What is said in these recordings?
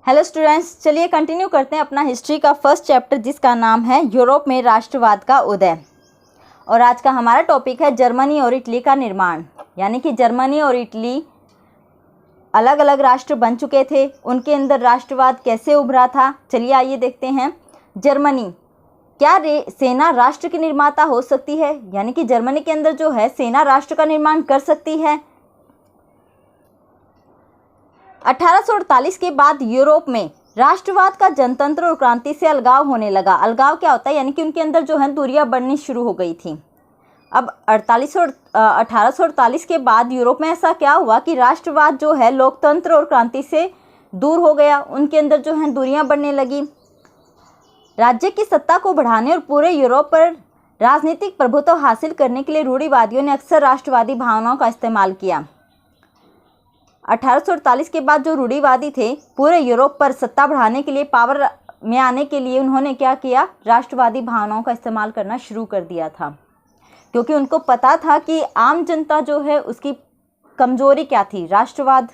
Hello students, चलिए continue करते हैं अपना हिस्ट्री का फर्स्ट चैप्टर जिसका नाम है यूरोप में राष्ट्रवाद का उदय। और आज का हमारा टॉपिक है जर्मनी और इटली का निर्माण। यानी कि जर्मनी और इटली अलग अलग राष्ट्र बन चुके थे, उनके अंदर राष्ट्रवाद कैसे उभरा था। चलिए आइए देखते हैं। जर्मनी, क्या सेना राष्ट्र की निर्माता हो सकती है? यानी कि जर्मनी के अंदर जो है सेना राष्ट्र का निर्माण कर सकती है। 1848 के बाद यूरोप में राष्ट्रवाद का जनतंत्र और क्रांति से अलगाव होने लगा। अलगाव क्या होता है? यानी कि उनके अंदर जो है दूरियां बढ़नी शुरू हो गई थी। अब 1848 के बाद यूरोप में ऐसा क्या हुआ कि राष्ट्रवाद जो है लोकतंत्र और क्रांति से दूर हो गया। उनके अंदर जो है दूरियां बढ़ने लगी। राज्य की सत्ता को बढ़ाने और पूरे यूरोप पर राजनीतिक प्रभुत्व हासिल करने के लिए रूढ़िवादियों ने अक्सर राष्ट्रवादी भावनाओं का इस्तेमाल किया। 1848 के बाद जो रूढ़िवादी थे, पूरे यूरोप पर सत्ता बढ़ाने के लिए, पावर में आने के लिए उन्होंने क्या किया? राष्ट्रवादी भावनाओं का इस्तेमाल करना शुरू कर दिया था, क्योंकि उनको पता था कि आम जनता जो है उसकी कमजोरी क्या थी? राष्ट्रवाद।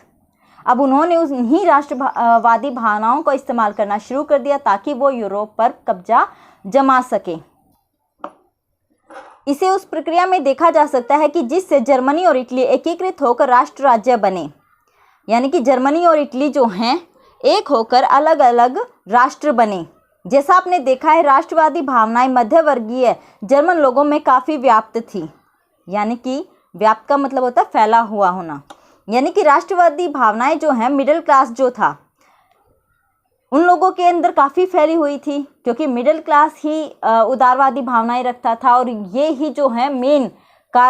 अब उन्होंने उन्हीं राष्ट्रवादी भावनाओं का इस्तेमाल करना शुरू कर दिया ताकि वो यूरोप पर कब्जा जमा सके। इसे उस प्रक्रिया में देखा जा सकता है कि जिससे जर्मनी और इटली एकीकृत होकर राष्ट्र राज्य बने। यानी कि जर्मनी और इटली जो हैं एक होकर अलग अलग राष्ट्र बने। जैसा आपने देखा है, राष्ट्रवादी भावनाएं मध्यवर्गीय जर्मन लोगों में काफ़ी व्याप्त थी। यानी कि व्याप्त का मतलब होता है फैला हुआ होना। यानी कि राष्ट्रवादी भावनाएं जो हैं मिडिल क्लास जो था उन लोगों के अंदर काफ़ी फैली हुई थी, क्योंकि मिडिल क्लास ही उदारवादी भावनाएं रखता था और ये ही जो है मेन का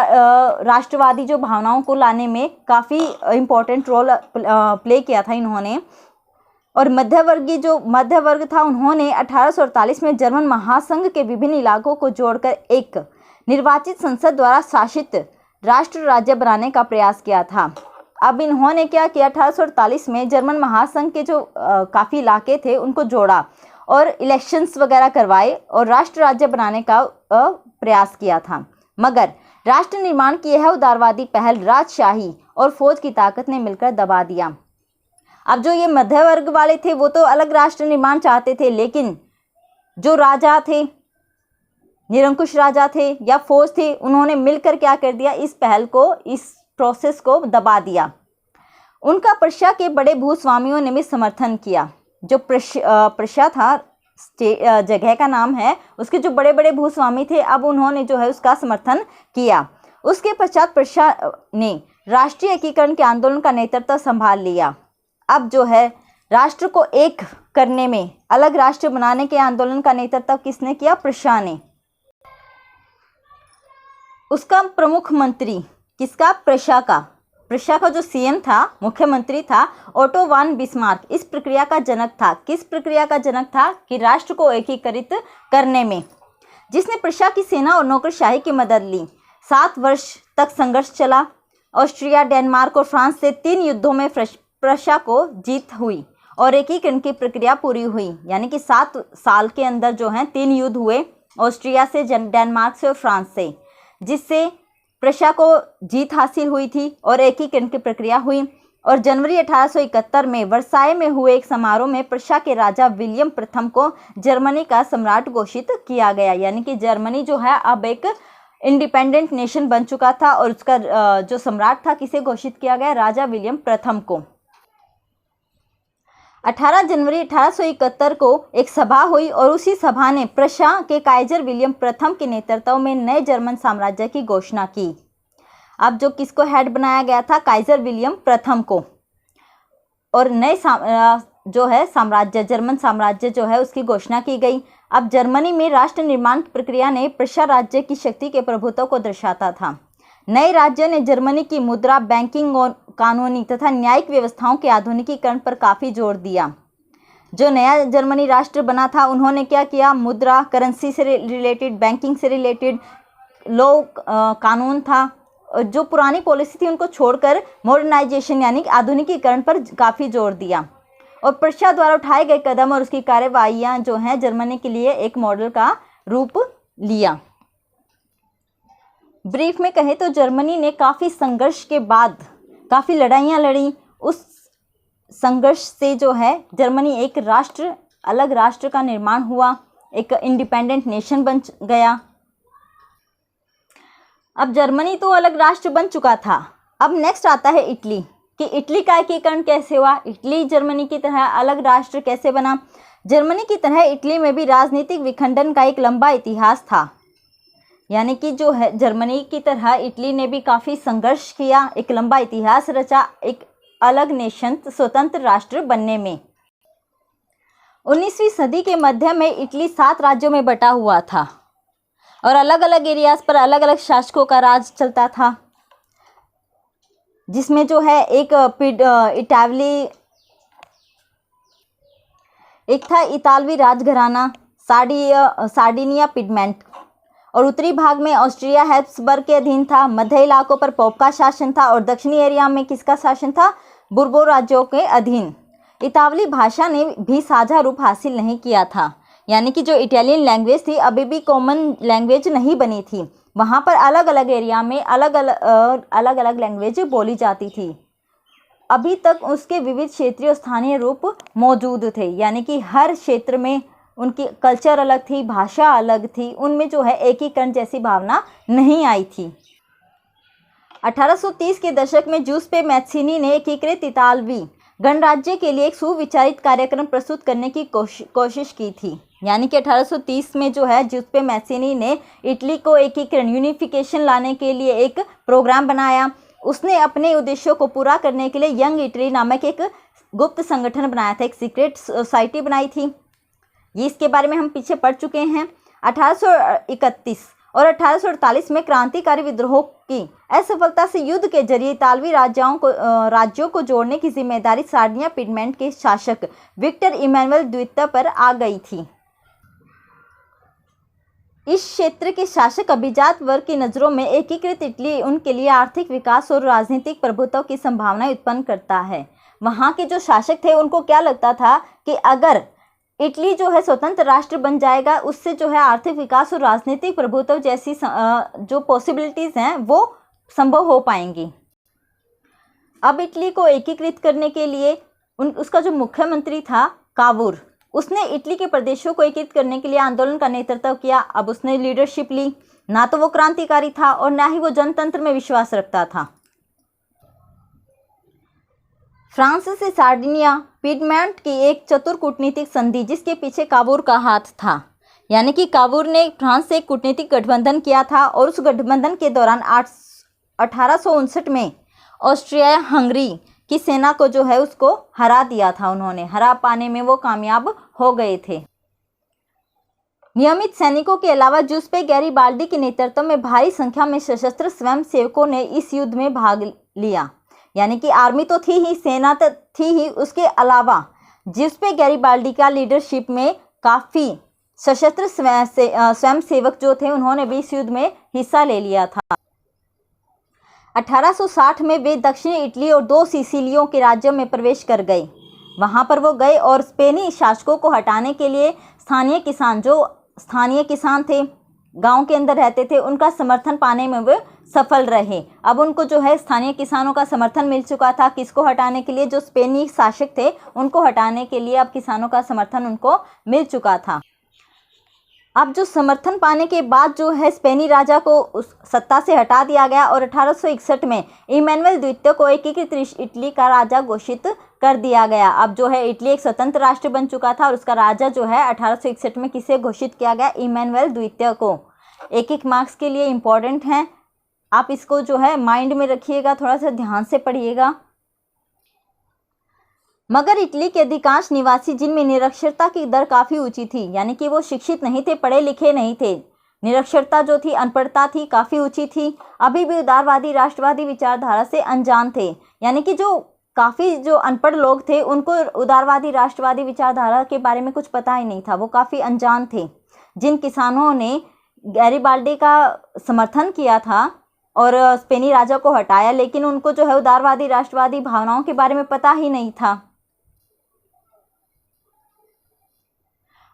राष्ट्रवादी जो भावनाओं को लाने में काफ़ी इम्पोर्टेंट रोल प्ले किया था इन्होंने। और मध्य वर्ग था, उन्होंने 1848 में जर्मन महासंघ के विभिन्न इलाकों को जोड़कर एक निर्वाचित संसद द्वारा शासित राष्ट्र राज्य बनाने का प्रयास किया था। अब इन्होंने क्या किया? 1848 में जर्मन महासंघ के जो काफ़ी इलाके थे उनको जोड़ा और इलेक्शंस वगैरह करवाए और राष्ट्र राज्य बनाने का प्रयास किया था। मगर राष्ट्र निर्माण की यह उदारवादी पहल राजशाही और फौज की ताकत ने मिलकर दबा दिया। अब जो ये मध्य वर्ग वाले थे वो तो अलग राष्ट्र निर्माण चाहते थे, लेकिन जो राजा थे, निरंकुश राजा थे या फौज थे, उन्होंने मिलकर क्या कर दिया? इस पहल को, इस प्रोसेस को दबा दिया। उनका प्रशा के बड़े भूस्वामियों ने भी समर्थन किया। जो प्रशा था जगह का नाम है, उसके जो बड़े बड़े भूस्वामी थे, अब उन्होंने जो है उसका समर्थन किया। उसके पश्चात प्रशा ने राष्ट्रीय एकीकरण के आंदोलन का नेतृत्व संभाल लिया। अब जो है राष्ट्र को एक करने में, अलग राष्ट्र बनाने के आंदोलन का नेतृत्व किसने किया? प्रशा ने। उसका प्रमुख मंत्री किसका? प्रशा का जो सीएम था, मुख्यमंत्री था, ओटो वान बिस्मार्क इस प्रक्रिया का जनक था। किस प्रक्रिया का जनक था? कि राष्ट्र को एकीकृत करने में, जिसने प्रशा की सेना और नौकरशाही की मदद ली। 7 वर्ष तक संघर्ष चला। ऑस्ट्रिया, डेनमार्क और फ्रांस से 3 युद्धों में प्रशा को जीत हुई और एकीकरण की प्रक्रिया पूरी हुई। यानी कि 7 साल के अंदर जो है 3 युद्ध हुए, ऑस्ट्रिया से, डेनमार्क से और फ्रांस से, जिससे प्रशा को जीत हासिल हुई थी और एकीकरण की प्रक्रिया हुई। और जनवरी 1871 में वर्साय में हुए एक समारोह में प्रशा के राजा विलियम प्रथम को जर्मनी का सम्राट घोषित किया गया। यानी कि जर्मनी जो है अब एक इंडिपेंडेंट नेशन बन चुका था और उसका जो सम्राट था किसे घोषित किया गया? राजा विलियम प्रथम को। 18 जनवरी 1871 को एक सभा हुई और उसी सभा ने प्रशा के काइजर विलियम प्रथम के नेतृत्व में नए जर्मन साम्राज्य की घोषणा की। अब जो किसको हेड बनाया गया था? काइजर विलियम प्रथम को। और नए जो है साम्राज्य, जर्मन साम्राज्य जो है उसकी घोषणा की गई। अब जर्मनी में राष्ट्र निर्माण की प्रक्रिया ने प्रशा राज्य की शक्ति के प्रभुत्व को दर्शाता था। नए राज्य ने जर्मनी की मुद्रा, बैंकिंग और कानूनी तथा न्यायिक व्यवस्थाओं के आधुनिकीकरण पर काफ़ी जोर दिया। जो नया जर्मनी राष्ट्र बना था उन्होंने क्या किया? मुद्रा, करेंसी से रिलेटेड, बैंकिंग से रिलेटेड लॉ, कानून था। जो पुरानी पॉलिसी थी उनको छोड़कर मॉडर्नाइजेशन यानी आधुनिकीकरण पर काफ़ी जोर दिया। और प्रशा द्वारा उठाए गए कदम और उसकी कार्यवाहियाँ जो हैं जर्मनी के लिए एक मॉडल का रूप लिया। ब्रीफ में कहें तो जर्मनी ने काफ़ी संघर्ष के बाद काफ़ी लड़ाइयाँ लड़ी। उस संघर्ष से जो है जर्मनी एक राष्ट्र, अलग राष्ट्र का निर्माण हुआ, एक इंडिपेंडेंट नेशन बन गया। अब जर्मनी तो अलग राष्ट्र बन चुका था। अब नेक्स्ट आता है इटली, कि इटली का एकीकरण कैसे हुआ, इटली जर्मनी की तरह अलग राष्ट्र कैसे बना। जर्मनी की तरह इटली में भी राजनीतिक विखंडन का एक लंबा इतिहास था, यानी कि जो है जर्मनी की तरह इटली ने भी काफ़ी संघर्ष किया, एक लंबा इतिहास रचा एक अलग नेशन, स्वतंत्र राष्ट्र बनने में। 19वीं सदी के मध्य में इटली 7 राज्यों में बटा हुआ था और अलग अलग एरियाज पर अलग अलग शासकों का राज चलता था, जिसमें जो है एक था इतालवी राजघराना सार्डिनिया पिडमेंट, और उत्तरी भाग में ऑस्ट्रिया हैब्सबर्ग के अधीन था। मध्य इलाकों पर पोप का शासन था और दक्षिणी एरिया में किसका शासन था, बुर्बो राज्यों के अधीन। इतालवी भाषा ने भी साझा रूप हासिल नहीं किया था, यानी कि जो इटालियन लैंग्वेज थी अभी भी कॉमन लैंग्वेज नहीं बनी थी, वहाँ पर अलग अलग एरिया में अलग अलग लैंग्वेज बोली जाती थी। अभी तक उसके विविध क्षेत्रीय और स्थानीय रूप मौजूद थे, यानी कि हर क्षेत्र में उनकी कल्चर अलग थी, भाषा अलग थी, उनमें जो है एकीकरण जैसी भावना नहीं आई थी। 1830 के दशक में जूसेप्पे मैत्सिनी ने एकीकृत इतालवी गणराज्य के लिए एक सुविचारित कार्यक्रम प्रस्तुत करने की कोशिश की थी, यानी कि 1830 में जो है जूसेप्पे मैत्सिनी ने इटली को एकीकरण यूनिफिकेशन लाने के लिए एक प्रोग्राम बनाया। उसने अपने उद्देश्यों को पूरा करने के लिए यंग इटली नामक एक गुप्त संगठन बनाया था, एक सीक्रेट सोसाइटी बनाई थी। ये इसके बारे में हम पीछे पढ़ चुके हैं। 1831 और 1848 में क्रांतिकारी विद्रोह की असफलता से युद्ध के जरिए इतालवी राज्यों को जोड़ने की जिम्मेदारी सार्डिनिया पिडमेंट के शासक विक्टर इमैनुएल द्वितीय पर आ गई थी। इस क्षेत्र के शासक अभिजात वर्ग की नज़रों में एकीकृत इटली उनके लिए आर्थिक विकास और राजनीतिक प्रभुत्व की संभावना उत्पन्न करता है। वहाँ के जो शासक थे उनको क्या लगता था कि अगर इटली जो है स्वतंत्र राष्ट्र बन जाएगा, उससे जो है आर्थिक विकास और राजनीतिक प्रभुत्व जैसी जो पॉसिबिलिटीज़ हैं वो संभव हो पाएंगी। अब इटली को एकीकृत करने के लिए उसका जो मुख्यमंत्री था कावूर, उसने इटली के प्रदेशों को एकीकृत करने के लिए आंदोलन का नेतृत्व किया। अब उसने लीडरशिप ली, ना तो वो क्रांतिकारी था और ना ही वो जनतंत्र में विश्वास रखता था। फ्रांस से सार्डिनिया पिडमेंट की एक चतुर कूटनीतिक संधि, जिसके पीछे कावूर का हाथ था, यानी कि कावूर ने फ्रांस से एक कूटनीतिक गठबंधन किया था और उस गठबंधन के दौरान 1859 में ऑस्ट्रिया हंगरी की सेना को जो है उसको हरा दिया था। उन्होंने हरा पाने में वो कामयाब हो गए थे। नियमित सैनिकों के अलावा जूसेप्पे गैरिबाल्डी के नेतृत्व में भारी संख्या में सशस्त्र स्वयंसेवकों ने इस युद्ध में भाग लिया, यानी कि आर्मी तो थी ही, सेना तो थी ही, उसके अलावा जूसेप्पे गैरिबाल्डी का लीडरशिप में काफ़ी सशस्त्र स्वयंसेवक जो थे उन्होंने भी इस युद्ध में हिस्सा ले लिया था। 1860 में वे दक्षिणी इटली और 2 सिसिलियों के राज्यों में प्रवेश कर गए। वहां पर वो गए और स्पेनी शासकों को हटाने के लिए स्थानीय किसान थे, गांव के अंदर रहते थे, उनका समर्थन पाने में वे सफल रहे। अब उनको जो है स्थानीय किसानों का समर्थन मिल चुका था। किसको हटाने के लिए? जो स्पेनी शासक थे उनको हटाने के लिए अब किसानों का समर्थन उनको मिल चुका था। अब जो समर्थन पाने के बाद जो है स्पेनी राजा को उस सत्ता से हटा दिया गया और 1861 में इमैनुएल द्वितीय को एकीकृत इटली का राजा घोषित कर दिया गया। अब जो है इटली एक स्वतंत्र राष्ट्र बन चुका था और उसका राजा जो है 1861 में किसे घोषित किया गया? इमैनुएल द्वितीय को। एक एक मार्क्स के लिए इम्पॉर्टेंट हैं, आप इसको जो है माइंड में रखिएगा, थोड़ा सा ध्यान से पढ़िएगा। मगर इटली के अधिकांश निवासी जिनमें निरक्षरता की दर काफ़ी ऊंची थी, यानी कि वो शिक्षित नहीं थे, पढ़े लिखे नहीं थे, निरक्षरता जो थी, अनपढ़ता थी, काफ़ी ऊंची थी, अभी भी उदारवादी राष्ट्रवादी विचारधारा से अनजान थे। यानी कि जो काफ़ी जो अनपढ़ लोग थे उनको उदारवादी राष्ट्रवादी विचारधारा के बारे में कुछ पता ही नहीं था, वो काफ़ी अनजान थे। जिन किसानों ने गैरिबाल्डी का समर्थन किया था और स्पेनी राजा को हटाया, लेकिन उनको जो है उदारवादी राष्ट्रवादी भावनाओं के बारे में पता ही नहीं था।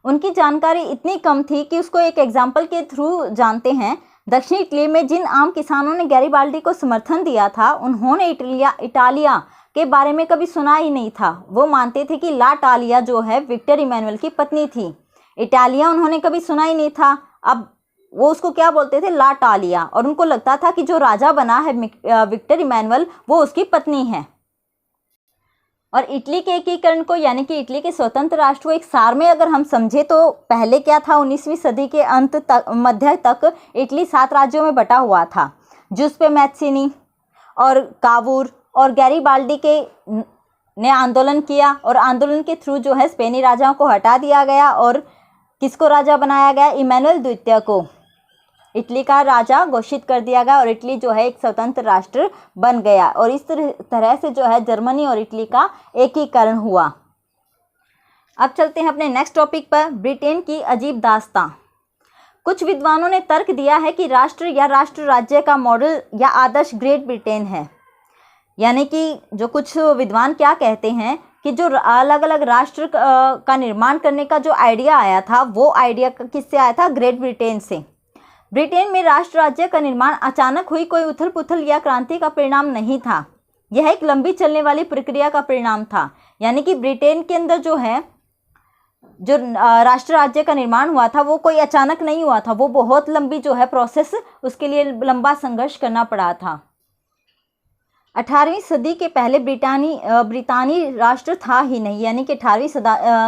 उनकी जानकारी इतनी कम थी कि उसको एक एग्जाम्पल के थ्रू जानते हैं। दक्षिण इटली में जिन आम किसानों ने गैरिबाल्डी को समर्थन दिया था, उन्होंने इटालिया के बारे में कभी सुना ही नहीं था। वो मानते थे कि ला टालिया जो है विक्टर इमैनुअल की पत्नी थी। इटालिया उन्होंने कभी सुना ही नहीं था। अब वो उसको क्या बोलते थे, ला टालिया, और उनको लगता था कि जो राजा बना है विक्टर इमैनुअल वो उसकी पत्नी है। और इटली के एकीकरण को यानी कि इटली के स्वतंत्र राष्ट्र को एक सार में अगर हम समझे तो पहले क्या था, 19वीं सदी के अंत तक मध्य तक इटली 7 राज्यों में बटा हुआ था। जुस्पे मैत्सिनी और कावूर और गैरीबाल्डी ने आंदोलन किया और आंदोलन के थ्रू जो है स्पेनी राजाओं को हटा दिया गया और किसको राजा बनाया गया, इमैनुअल द्वितीय को इटली का राजा घोषित कर दिया गया और इटली जो है एक स्वतंत्र राष्ट्र बन गया। और इस तरह से जो है जर्मनी और इटली का एकीकरण हुआ। अब चलते हैं अपने नेक्स्ट टॉपिक पर, ब्रिटेन की अजीब दास्तां। कुछ विद्वानों ने तर्क दिया है कि राष्ट्र या राष्ट्र राज्य का मॉडल या आदर्श ग्रेट ब्रिटेन है। यानी कि जो कुछ विद्वान क्या कहते हैं कि जो अलग अलग राष्ट्र का निर्माण करने का जो आइडिया आया था वो आइडिया किससे आया था, ग्रेट ब्रिटेन से। ब्रिटेन में राष्ट्र राज्य का निर्माण अचानक हुई कोई उथल पुथल या क्रांति का परिणाम नहीं था। यह एक लंबी चलने वाली प्रक्रिया का परिणाम था। यानी कि ब्रिटेन के अंदर जो है जो राष्ट्र राज्य का निर्माण हुआ था वो कोई अचानक नहीं हुआ था, वो बहुत लंबी जो है प्रोसेस, उसके लिए लंबा संघर्ष करना पड़ा था। 18वीं सदी के पहले ब्रितानी राष्ट्र था ही नहीं। यानी कि 18वीं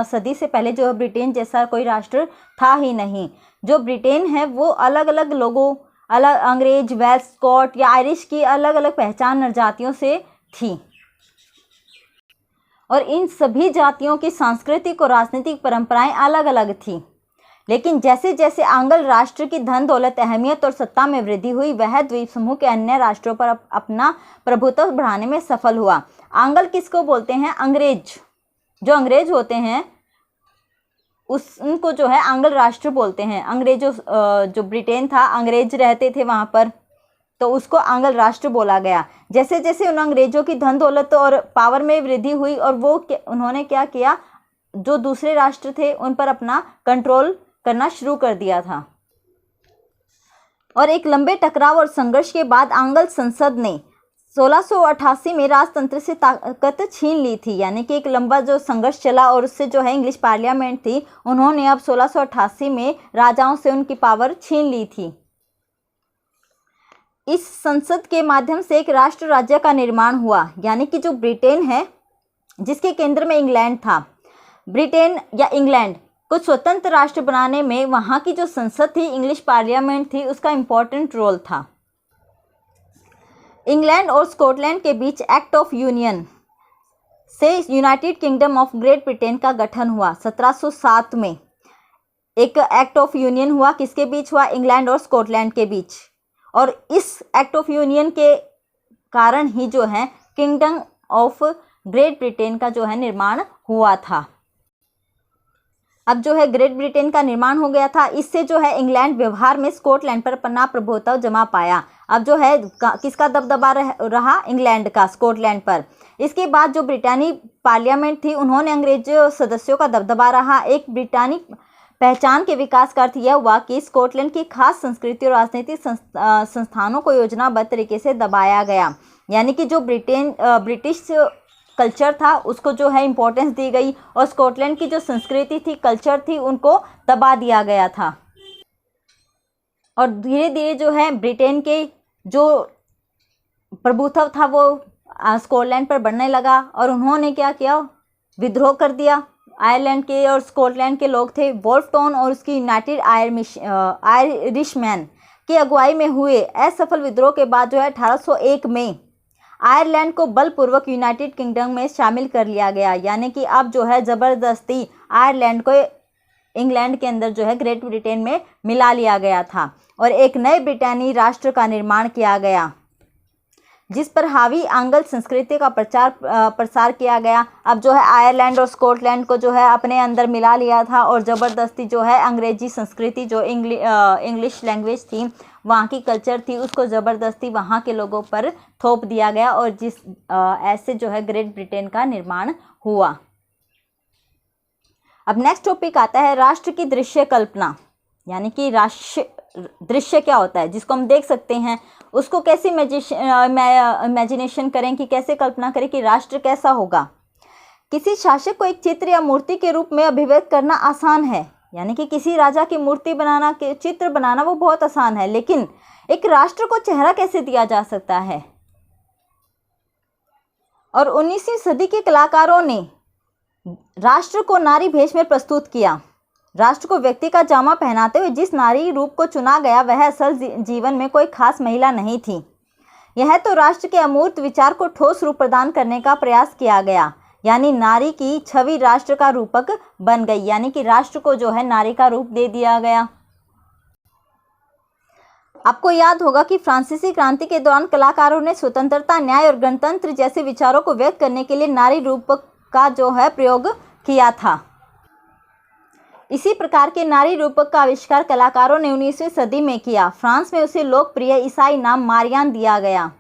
सदी से पहले जो ब्रिटेन जैसा कोई राष्ट्र था ही नहीं। जो ब्रिटेन है वो अलग अलग लोगों, अलग अंग्रेज, वेल्स, स्कॉट या आयरिश की अलग अलग पहचान और जातियों से थी और इन सभी जातियों की सांस्कृतिक और राजनीतिक परंपराएं अलग अलग थी। लेकिन जैसे जैसे आंग्ल राष्ट्र की धन दौलत, अहमियत और सत्ता में वृद्धि हुई वह द्वीप समूह के अन्य राष्ट्रों पर अपना प्रभुत्व बढ़ाने में सफल हुआ। आंग्ल किसको बोलते हैं, अंग्रेज। जो अंग्रेज होते हैं उनको जो है आंग्ल राष्ट्र बोलते हैं। अंग्रेजों जो ब्रिटेन था, अंग्रेज रहते थे वहाँ पर, तो उसको आंग्ल राष्ट्र बोला गया। जैसे जैसे उन अंग्रेजों की धन दौलत और पावर में वृद्धि हुई और उन्होंने क्या किया, जो दूसरे राष्ट्र थे उन पर अपना कंट्रोल करना शुरू कर दिया था। और एक लंबे टकराव और संघर्ष के बाद आंग्ल संसद ने 1688 में राजतंत्र से ताकत छीन ली थी। यानी कि एक लंबा जो संघर्ष चला और उससे जो है इंग्लिश पार्लियामेंट थी, उन्होंने अब 1688 में राजाओं से उनकी पावर छीन ली थी। इस संसद के माध्यम से एक राष्ट्र राज्य का निर्माण हुआ। यानी कि जो ब्रिटेन है जिसके केंद्र में इंग्लैंड था, ब्रिटेन या इंग्लैंड को स्वतंत्र राष्ट्र बनाने में वहाँ की जो संसद थी, इंग्लिश पार्लियामेंट थी, उसका इम्पोर्टेंट रोल था। इंग्लैंड और स्कॉटलैंड के बीच एक्ट ऑफ यूनियन से United kingdom of great Britain का गठन हुआ। 1707 में एक एक्ट ऑफ यूनियन हुआ, किसके बीच हुआ, इंग्लैंड और स्कॉटलैंड के बीच। और इस एक्ट ऑफ यूनियन के कारण ही जो है किंगडम ऑफ ग्रेट ब्रिटेन का जो है निर्माण हुआ था। अब जो है ग्रेट ब्रिटेन का निर्माण हो गया था। इससे जो है इंग्लैंड व्यवहार में स्कॉटलैंड पर अपना प्रभुत्व जमा पाया। अब जो है किसका दबदबा रहा, इंग्लैंड का स्कॉटलैंड पर। इसके बाद जो ब्रिटानी पार्लियामेंट थी उन्होंने अंग्रेज सदस्यों का दबदबा रहा। एक ब्रिटानी पहचान के विकास का अर्थ यह हुआ कि स्कॉटलैंड की खास संस्कृति और राजनीतिक संस्थानों को योजनाबद्ध तरीके से दबाया गया। यानी कि जो ब्रिटिश कल्चर था उसको जो है इम्पोर्टेंस दी गई और स्कॉटलैंड की जो संस्कृति थी, कल्चर थी, उनको दबा दिया गया था। और धीरे धीरे जो है ब्रिटेन के जो प्रभुत्व था वो स्कॉटलैंड पर बढ़ने लगा और उन्होंने क्या किया, विद्रोह कर दिया। आयरलैंड के और स्कॉटलैंड के लोग थे, वोल्फटाउन और उसकी यूनाइटेड आयरिशमैन की अगुवाई में हुए असफल विद्रोह के बाद जो है 1801 में आयरलैंड को बलपूर्वक यूनाइटेड किंगडम में शामिल कर लिया गया। यानी कि अब जो है ज़बरदस्ती आयरलैंड को इंग्लैंड के अंदर जो है ग्रेट ब्रिटेन में मिला लिया गया था और एक नए ब्रिटानी राष्ट्र का निर्माण किया गया जिस पर हावी आंग्ल संस्कृति का प्रसार किया गया। अब जो है आयरलैंड और स्कॉटलैंड को जो है अपने अंदर मिला लिया था और ज़बरदस्ती जो है अंग्रेजी संस्कृति जो इंग्लिश लैंग्वेज थी, वहाँ की कल्चर थी, उसको ज़बरदस्ती वहाँ के लोगों पर थोप दिया गया और ऐसे जो है ग्रेट ब्रिटेन का निर्माण हुआ। अब नेक्स्ट टॉपिक आता है राष्ट्र की दृश्य कल्पना। यानी कि दृश्य क्या होता है जिसको हम देख सकते हैं, उसको कैसे इमेजिनेशन करें कि कैसे कल्पना करें कि राष्ट्र कैसा होगा। किसी शासक को एक चित्र या मूर्ति के रूप में अभिव्यक्त करना आसान है, यानी कि किसी राजा की मूर्ति बनाना, के चित्र बनाना वो बहुत आसान है, लेकिन एक राष्ट्र को चेहरा कैसे दिया जा सकता है। और 19वीं सदी के कलाकारों ने राष्ट्र को नारी भेष में प्रस्तुत किया। राष्ट्र को व्यक्ति का जामा पहनाते हुए जिस नारी रूप को चुना गया वह असल जीवन में कोई खास महिला नहीं थी। यह तो राष्ट्र के अमूर्त विचार को ठोस रूप प्रदान करने का प्रयास किया गया, यानी नारी की छवि राष्ट्र का रूपक बन गई, यानी कि राष्ट्र को जो है नारी का रूप दे दिया गया। आपको याद होगा कि फ्रांसीसी क्रांति के दौरान कलाकारों ने स्वतंत्रता, न्याय और गणतंत्र जैसे विचारों को व्यक्त करने के लिए नारी रूपक का जो है प्रयोग किया था। इसी प्रकार के नारी रूपक का आविष्कार कलाकारों ने 19वीं सदी में किया। फ्रांस में उसे लोकप्रिय ईसाई नाम मारियान दिया गया।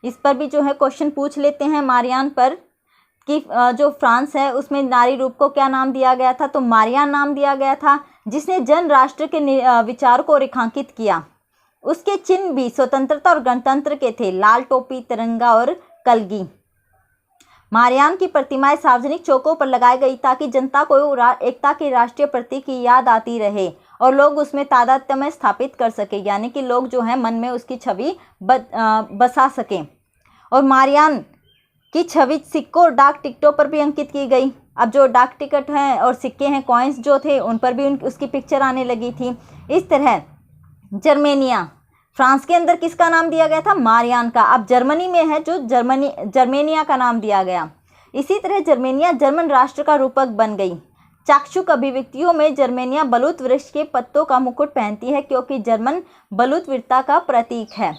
इस पर भी जो है क्वेश्चन पूछ लेते हैं मारियान पर कि जो फ्रांस है उसमें नारी रूप को क्या नाम दिया गया था, तो मारियान नाम दिया गया था, जिसने जन राष्ट्र के विचार को रेखांकित किया। उसके चिन्ह भी स्वतंत्रता और गणतंत्र के थे, लाल टोपी, तिरंगा और कलगी। मारियान की प्रतिमाएं सार्वजनिक चौकों पर लगाई गई ताकि जनता को एकता के राष्ट्रीय प्रतीक की याद आती रहे और लोग उसमें तादात्म्य स्थापित कर सके, यानी कि लोग जो है मन में उसकी छवि बसा सकें। और मारियान की छवि सिक्कों और डाक टिकटों पर भी अंकित की गई। अब जो डाक टिकट हैं और सिक्के हैं, कॉइन्स जो थे, उन पर भी उसकी पिक्चर आने लगी थी। इस तरह जर्मेनिया, फ्रांस के अंदर किसका नाम दिया गया था, मारियान का। अब जर्मनी में है जो जर्मेनिया का नाम दिया गया। इसी तरह जर्मेनिया जर्मन राष्ट्र का रूपक बन गई। चाक्षुष अभिव्यक्तियों में जर्मेनिया बलूत वृक्ष के पत्तों का मुकुट पहनती है क्योंकि जर्मन बलूत वीरता का प्रतीक है।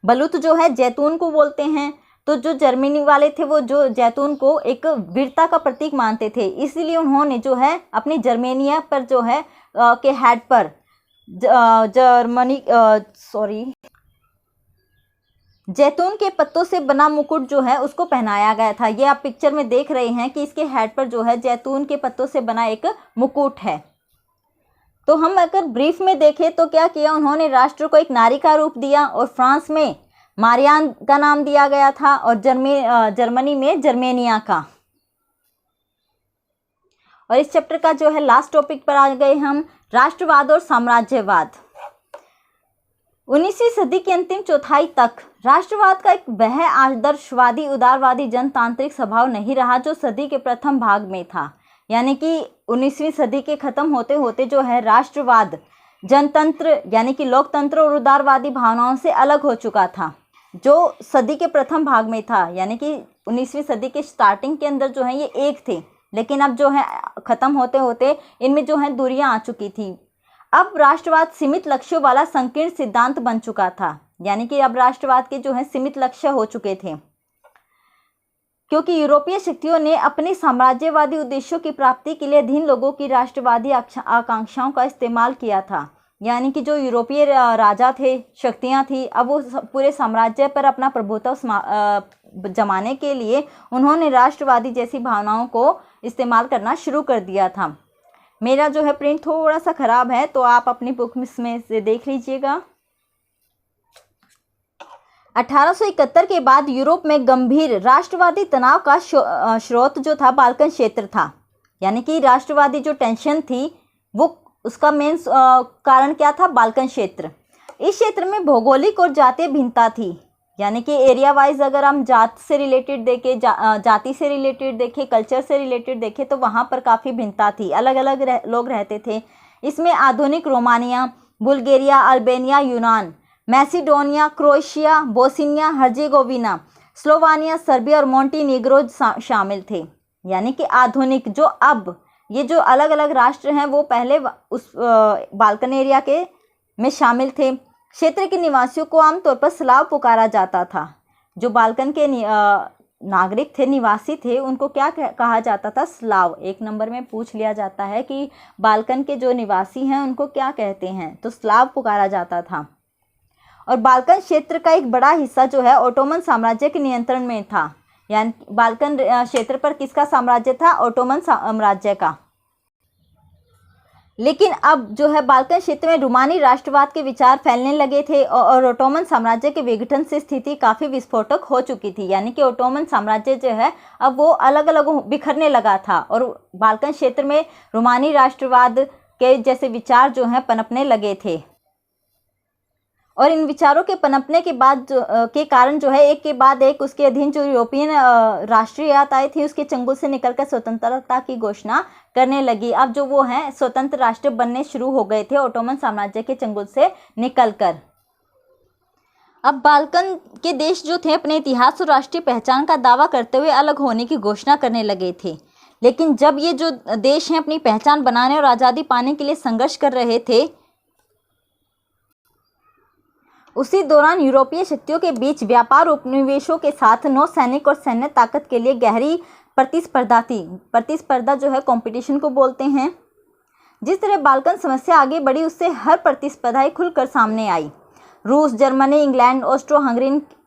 बलूत जो है जैतून को बोलते हैं, तो जो जर्मनी वाले थे वो जो जैतून को एक वीरता का प्रतीक मानते थे, इसीलिए उन्होंने जो है अपनी जर्मेनिया पर जो है के हेड पर जैतून के पत्तों से बना मुकुट जो है उसको पहनाया गया था। ये आप पिक्चर में देख रहे हैं कि इसके हेड पर जो है जैतून के पत्तों से बना एक मुकुट है। तो हम अगर ब्रीफ में देखें तो क्या किया, उन्होंने राष्ट्र को एक नारी का रूप दिया और फ्रांस में मारियान का नाम दिया गया था और जर्मनी में जर्मेनिया का। और इस चैप्टर का जो है लास्ट टॉपिक पर आ गए हम, राष्ट्रवाद और साम्राज्यवाद। 19वीं सदी की अंतिम चौथाई तक राष्ट्रवाद का एक वह आदर्शवादी उदारवादी जनतांत्रिक स्वभाव नहीं रहा जो सदी के प्रथम भाग में था। यानी कि 19वीं सदी के ख़त्म होते होते जो है राष्ट्रवाद जनतंत्र यानी कि लोकतंत्र और उदारवादी भावनाओं से अलग हो चुका था, जो सदी के प्रथम भाग में था। यानी कि 19वीं सदी के स्टार्टिंग के अंदर जो है ये एक थे, लेकिन अब जो है ख़त्म होते होते इनमें जो है दूरियां आ चुकी थी। अब राष्ट्रवाद सीमित लक्ष्यों वाला संकीर्ण सिद्धांत बन चुका था, यानी कि अब राष्ट्रवाद के जो है सीमित लक्ष्य हो चुके थे, क्योंकि यूरोपीय शक्तियों ने अपने साम्राज्यवादी उद्देश्यों की प्राप्ति के लिए अधीन लोगों की राष्ट्रवादी आकांक्षाओं का इस्तेमाल किया था। यानी कि जो यूरोपीय राजा थे, शक्तियां थी, अब वो पूरे साम्राज्य पर अपना प्रभुत्व जमाने के लिए उन्होंने राष्ट्रवादी जैसी भावनाओं को इस्तेमाल करना शुरू कर दिया था। मेरा जो है प्रिंट थोड़ा सा ख़राब है, तो आप अपनी बुक में से देख लीजिएगा। 1871 के बाद यूरोप में गंभीर राष्ट्रवादी तनाव का स्रोत जो था बाल्कन क्षेत्र था। यानी कि राष्ट्रवादी जो टेंशन थी वो उसका मेन कारण क्या था, बाल्कन क्षेत्र। इस क्षेत्र में भौगोलिक और जातीय भिन्नता थी। यानी कि एरिया वाइज अगर हम जात से रिलेटेड देखें, जाति से रिलेटेड देखें, कल्चर से रिलेटेड देखें, तो वहाँ पर काफ़ी भिन्नता थी, अलग अलग लोग रहते थे। इसमें आधुनिक रोमानिया, बुल्गारिया, अल्बानिया, यूनान, Macedonia, Croatia, Bosnia Herzegovina, Slovenia, Serbia और मोंटेनीग्रो शामिल थे। यानी कि आधुनिक जो अब ये जो अलग अलग राष्ट्र हैं वो पहले उस बाल्कन एरिया के में शामिल थे। क्षेत्र के निवासियों को आमतौर पर स्लाव पुकारा जाता था। जो बाल्कन के नागरिक थे, निवासी थे, उनको क्या कहा जाता था, स्लाव। एक नंबर में पूछ लिया जाता है कि बाल्कन के जो निवासी हैं उनको क्या कहते हैं, तो स्लाव पुकारा जाता था। और बाल्कन क्षेत्र का एक बड़ा हिस्सा जो है ओटोमन साम्राज्य के नियंत्रण में था। यानी बाल्कन क्षेत्र पर किसका साम्राज्य था, ओटोमन साम्राज्य का। लेकिन अब जो है बाल्कन क्षेत्र में रोमानी राष्ट्रवाद के विचार फैलने लगे थे और ओटोमन साम्राज्य के विघटन से स्थिति काफ़ी विस्फोटक हो चुकी थी। यानी कि ओटोमन साम्राज्य जो है अब वो अलग अलग बिखरने लगा था और बाल्कन क्षेत्र में रोमानी राष्ट्रवाद के जैसे विचार जो हैं पनपने लगे थे। और इन विचारों के पनपने के बाद के कारण जो है एक के बाद एक उसके अधीन जो यूरोपियन राष्ट्रीयताएं थी उसके चंगुल से निकलकर स्वतंत्रता की घोषणा करने लगी। अब जो वो हैं स्वतंत्र राष्ट्र बनने शुरू हो गए थे ओटोमन साम्राज्य के चंगुल से निकलकर। अब बाल्कन के देश जो थे अपने इतिहास और राष्ट्रीय पहचान का दावा करते हुए अलग होने की घोषणा करने लगे थे। लेकिन जब ये जो देश हैं अपनी पहचान बनाने और आज़ादी पाने के लिए संघर्ष कर रहे थे, उसी दौरान यूरोपीय शक्तियों के बीच व्यापार उपनिवेशों के साथ नौसैनिक और सैन्य ताकत के लिए गहरी प्रतिस्पर्धा थी। प्रतिस्पर्धा जो है कंपटीशन को बोलते हैं। जिस तरह बाल्कन समस्या आगे बढ़ी उससे हर प्रतिस्पर्धाएं खुलकर सामने आई। रूस, जर्मनी, इंग्लैंड, ऑस्ट्रो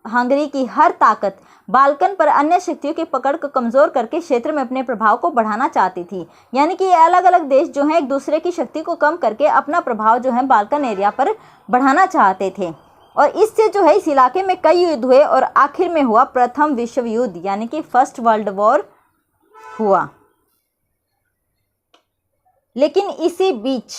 हंगरी की हर ताकत बाल्कन पर अन्य शक्तियों की पकड़ को कमज़ोर करके क्षेत्र में अपने प्रभाव को बढ़ाना चाहती थी। यानी कि ये अलग अलग देश जो हैं एक दूसरे की शक्ति को कम करके अपना प्रभाव जो है बाल्कन एरिया पर बढ़ाना चाहते थे। और इससे जो है इस इलाके में कई युद्ध हुए और आखिर में हुआ प्रथम विश्व युद्ध यानी कि फर्स्ट वर्ल्ड वॉर हुआ। लेकिन इसी बीच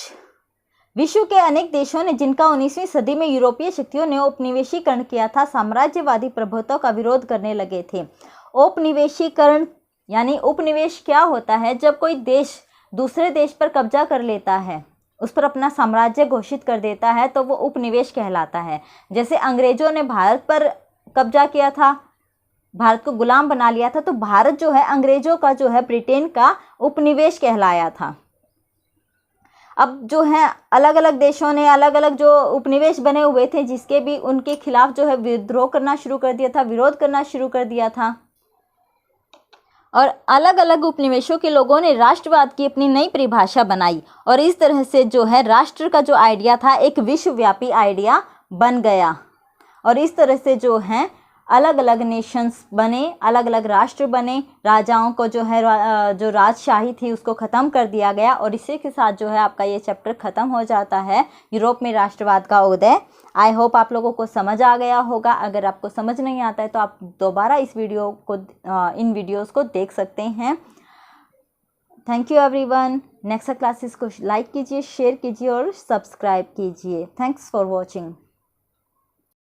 विश्व के अनेक देशों ने जिनका 19वीं सदी में यूरोपीय शक्तियों ने औपनिवेशीकरण किया था साम्राज्यवादी प्रभुत्व का विरोध करने लगे थे। औपनिवेशीकरण यानी उपनिवेश क्या होता है? जब कोई देश दूसरे देश पर कब्जा कर लेता है, उस पर अपना साम्राज्य घोषित कर देता है तो वो उपनिवेश कहलाता है। जैसे अंग्रेजों ने भारत पर कब्जा किया था, भारत को गुलाम बना लिया था, तो भारत जो है अंग्रेजों का जो है ब्रिटेन का उपनिवेश कहलाया था। अब जो है अलग अलग देशों ने अलग अलग जो उपनिवेश बने हुए थे जिसके भी उनके खिलाफ जो है विद्रोह करना शुरू कर दिया था, विरोध करना शुरू कर दिया था। और अलग अलग उपनिवेशों के लोगों ने राष्ट्रवाद की अपनी नई परिभाषा बनाई और इस तरह से जो है राष्ट्र का जो आइडिया था एक विश्वव्यापी आइडिया बन गया। और इस तरह से जो है अलग अलग नेशंस बने, अलग अलग राष्ट्र बने। राजाओं को जो है जो राजशाही थी उसको ख़त्म कर दिया गया और इसी के साथ जो है आपका ये चैप्टर ख़त्म हो जाता है यूरोप में राष्ट्रवाद का उदय। आई होप आप लोगों को समझ आ गया होगा। अगर आपको समझ नहीं आता है तो आप दोबारा इस वीडियो को इन वीडियोस को देख सकते हैं। Thank you everyone. Next classes को लाइक कीजिए, शेयर कीजिए और सब्सक्राइब कीजिए। Thanks for watching.